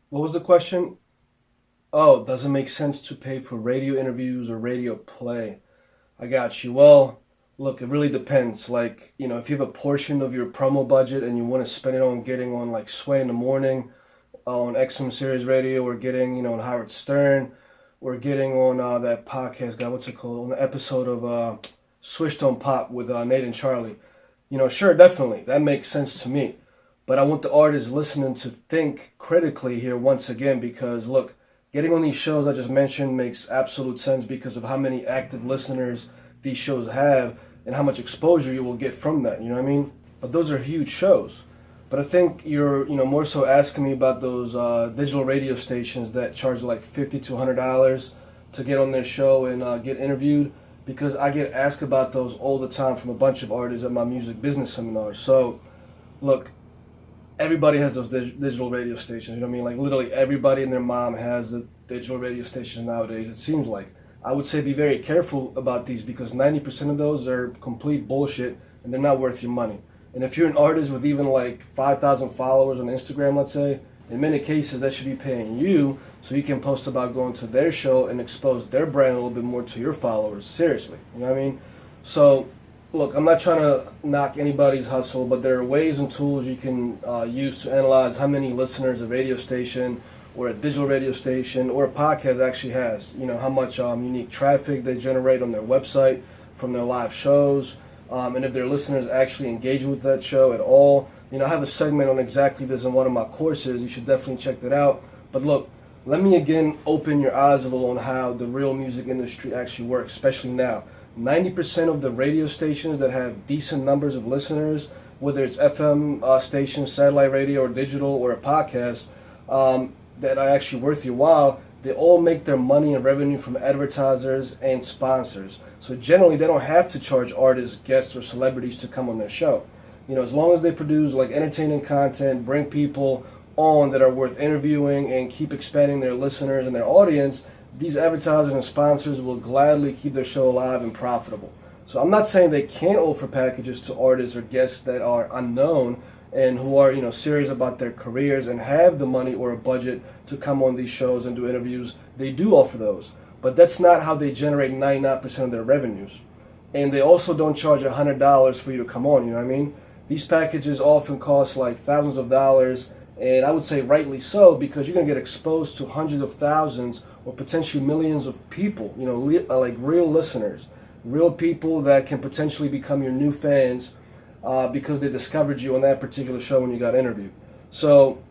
What was the question? Oh, does it make sense to pay for radio interviews or radio play? I got you. Well, look, it really depends. Like, if you have a portion of your promo budget and you want to spend it on getting on like Sway in the Morning, on XM Series Radio, or getting, on Howard Stern, or getting on that podcast, God, what's it called? On the episode of Switched on Pop with Nate and Charlie. Sure, definitely. That makes sense to me. But I want the artists listening to think critically here once again because, look, getting on these shows I just mentioned makes absolute sense because of how many active listeners these shows have and how much exposure you will get from that, you know what I mean? But those are huge shows. But I think you're, more so asking me about those digital radio stations that charge like $50 to $100 to get on their show and get interviewed because I get asked about those all the time from a bunch of artists at my music business seminars. So, look, everybody has those digital radio stations. You know what I mean? Like literally everybody and their mom has the digital radio stations nowadays. It seems like. I would say be very careful about these because 90% of those are complete bullshit and they're not worth your money. And if you're an artist with even like 5,000 followers on Instagram, let's say, in many cases that should be paying you so you can post about going to their show and expose their brand a little bit more to your followers. Seriously, you know what I mean? So look, I'm not trying to knock anybody's hustle, but there are ways and tools you can use to analyze how many listeners a radio station or a digital radio station or a podcast actually has. How much unique traffic they generate on their website from their live shows, and if their listeners actually engage with that show at all. I have a segment on exactly this in one of my courses. You should definitely check that out. But look, let me again open your eyes a little on how the real music industry actually works, especially now. 90% of the radio stations that have decent numbers of listeners, whether it's FM stations, satellite radio, or digital, or a podcast, that are actually worth your while, they all make their money and revenue from advertisers and sponsors. So generally, they don't have to charge artists, guests, or celebrities to come on their show. As long as they produce like entertaining content, bring people on that are worth interviewing, and keep expanding their listeners and their audience, these advertisers and sponsors will gladly keep their show alive and profitable. So I'm not saying they can't offer packages to artists or guests that are unknown and who are, serious about their careers and have the money or a budget to come on these shows and do interviews. They do offer those, but that's not how they generate 99% of their revenues. And they also don't charge $100 for you to come on, you know what I mean? These packages often cost like thousands of dollars, and I would say rightly so because you're going to get exposed to hundreds of thousands or potentially millions of people, like real listeners, real people that can potentially become your new fans because they discovered you on that particular show when you got interviewed. So,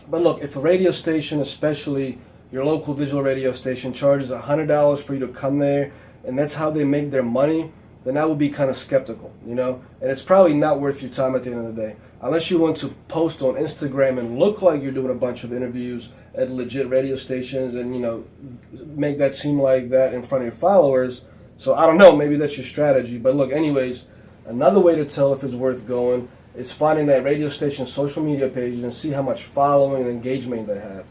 but look, if a radio station, especially your local digital radio station, charges $100 for you to come there, and that's how they make their money, then I would be kind of skeptical, and it's probably not worth your time at the end of the day. Unless you want to post on Instagram and look like you're doing a bunch of interviews at legit radio stations and, make that seem like that in front of your followers. So I don't know, maybe that's your strategy. But look, anyways, another way to tell if it's worth going is finding that radio station's social media pages and see how much following and engagement they have.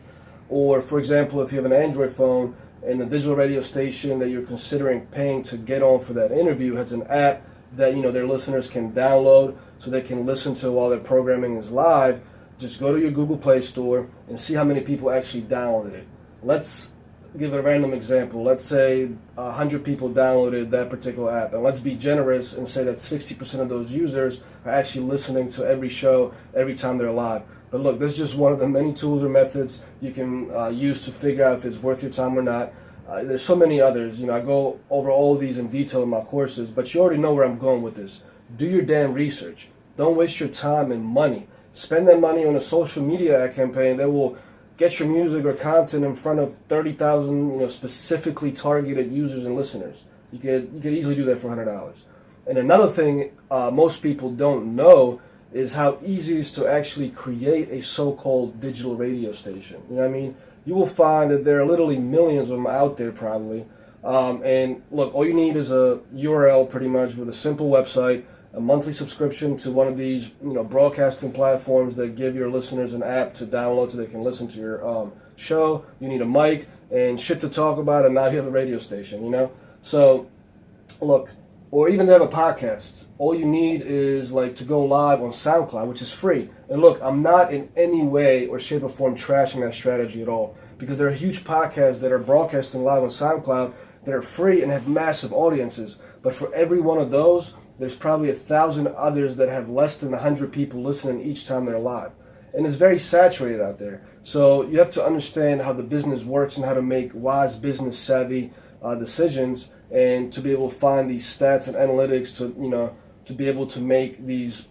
Or, for example, if you have an Android phone, and the digital radio station that you're considering paying to get on for that interview has an app that their listeners can download so they can listen to while their programming is live, just go to your Google Play Store and see how many people actually downloaded it. Let's give a random example. Let's say 100 people downloaded that particular app, and let's be generous and say that 60% of those users are actually listening to every show every time they're live. But look, this is just one of the many tools or methods you can use to figure out if it's worth your time or not. There's so many others. I go over all of these in detail in my courses, but you already know where I'm going with this. Do your damn research. Don't waste your time and money. Spend that money on a social media ad campaign that will get your music or content in front of 30,000, specifically targeted users and listeners. You could easily do that for $100. And another thing most people don't know is how easy it is to actually create a so-called digital radio station. You know what I mean? You will find that there are literally millions of them out there probably. And look, all you need is a URL pretty much with a simple website, a monthly subscription to one of these broadcasting platforms that give your listeners an app to download so they can listen to your show. You need a mic and shit to talk about, and now you have a radio station, So, look, or even to have a podcast. All you need is like to go live on SoundCloud, which is free. And look, I'm not in any way or shape or form trashing that strategy at all, because there are huge podcasts that are broadcasting live on SoundCloud that are free and have massive audiences. But for every one of those, there's probably 1,000 others that have less than 100 people listening each time they're live. And it's very saturated out there. So you have to understand how the business works and how to make wise business savvy decisions, and to be able to find these stats and analytics to be able to make these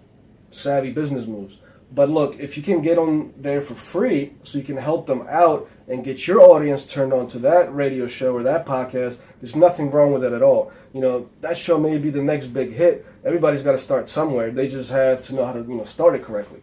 savvy business moves. But look, if you can get on there for free so you can help them out and get your audience turned on to that radio show or that podcast, there's nothing wrong with it at all. That show may be the next big hit. Everybody's got to start somewhere. They just have to know how to start it correctly.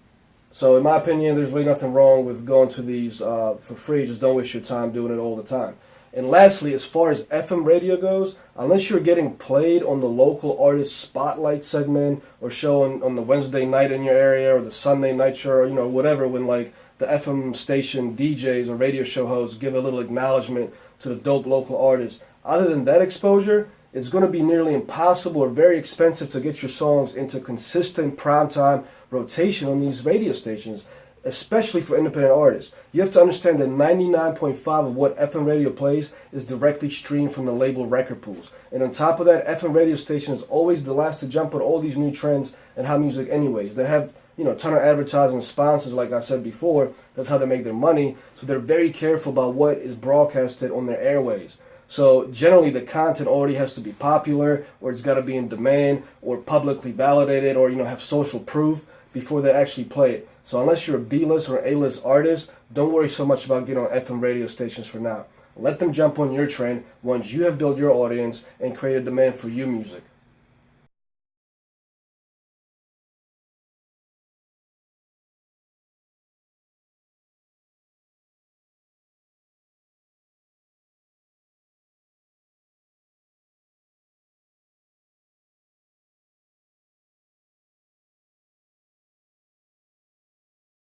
So in my opinion, there's really nothing wrong with going to these for free. Just don't waste your time doing it all the time. And lastly, as far as FM radio goes, unless you're getting played on the local artist spotlight segment or show on the Wednesday night in your area or the Sunday night show, or whatever, when like the FM station DJs or radio show hosts give a little acknowledgement to the dope local artists. Other than that exposure, it's going to be nearly impossible or very expensive to get your songs into consistent primetime rotation on these radio stations, especially for independent artists. You have to understand that 99.5% of what FM radio plays is directly streamed from the label record pools. And on top of that, FM radio station is always the last to jump on all these new trends and how music anyways. They have a ton of advertising sponsors, like I said before. That's how they make their money. So they're very careful about what is broadcasted on their airways. So generally the content already has to be popular, or it's got to be in demand, or publicly validated, or have social proof before they actually play it. So unless you're a B-list or A-list artist, don't worry so much about getting on FM radio stations for now. Let them jump on your train once you have built your audience and created demand for your music.